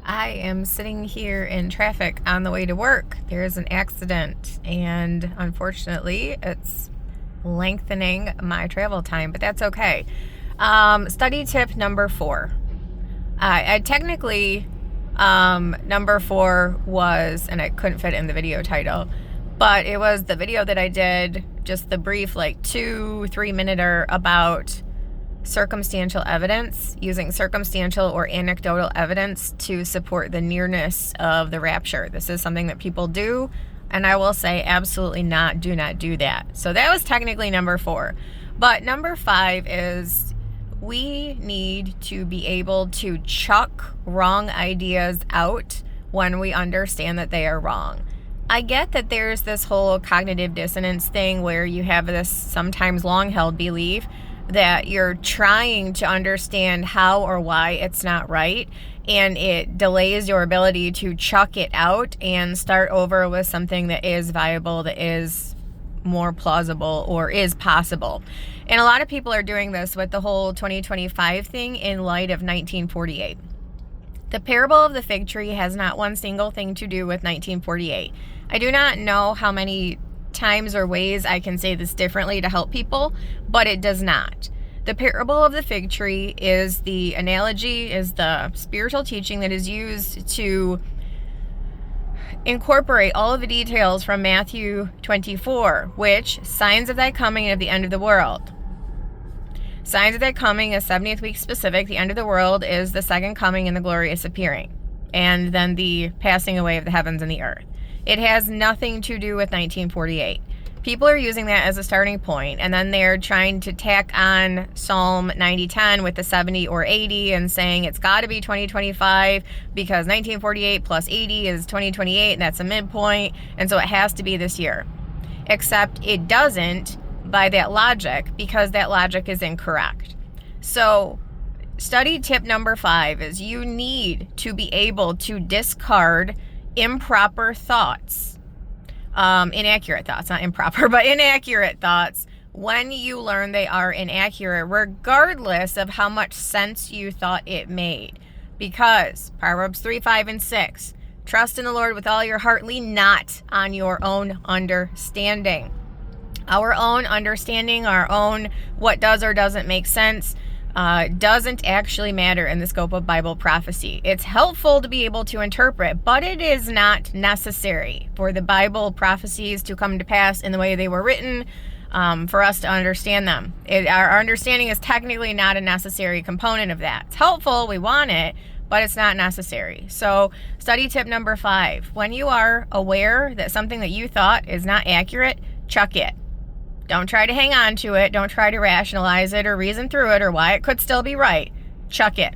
I am sitting here in traffic on the way to work. There's an accident, and unfortunately, it's lengthening my travel time, but that's okay. Study tip number 4. I technically, number 4 was, and I couldn't fit in the video title, but it was the video that I did, just the brief, 2-3 minute about circumstantial evidence, using circumstantial or anecdotal evidence to support the nearness of the rapture. This is something that people do, and I will say absolutely not, do not do that. So that was technically number 4. But number 5 is we need to be able to chuck wrong ideas out when we understand that they are wrong. I get that there's this whole cognitive dissonance thing where you have this sometimes long-held belief that you're trying to understand how or why it's not right, and it delays your ability to chuck it out and start over with something that is viable, that is more plausible, or is possible. And a lot of people are doing this with the whole 2025 thing in light of 1948. The parable of the fig tree has not one single thing to do with 1948. I do not know how many times or ways I can say this differently to help people, but it does not. The parable of the fig tree is the analogy, is the spiritual teaching that is used to incorporate all of the details from Matthew 24, which signs of thy coming and of the end of the world. Signs of thy coming is 70th week specific. The end of the world is the second coming and the glorious appearing, and then the passing away of the heavens and the earth. It has nothing to do with 1948. People are using that as a starting point, and then they're trying to tack on Psalm 90:10 with the 70 or 80 and saying it's got to be 2025 because 1948 plus 80 is 2028, and that's a midpoint, and so it has to be this year. Except it doesn't by that logic, because that logic is incorrect. So study tip number 5 is you need to be able to discard improper thoughts, inaccurate thoughts, not improper, but inaccurate thoughts when you learn they are inaccurate, regardless of how much sense you thought it made. Because Proverbs 3, 5, and 6, trust in the Lord with all your heart, lean not on your own understanding. Our own understanding, our own what does or doesn't make sense, doesn't actually matter in the scope of Bible prophecy. It's helpful to be able to interpret, but it is not necessary for the Bible prophecies to come to pass in the way they were written, for us to understand them. Our understanding is technically not a necessary component of that. It's helpful, we want it, but it's not necessary. So study tip number 5, when you are aware that something that you thought is not accurate, chuck it. Don't try to hang on to it. Don't try to rationalize it or reason through it or why it could still be right. Chuck it.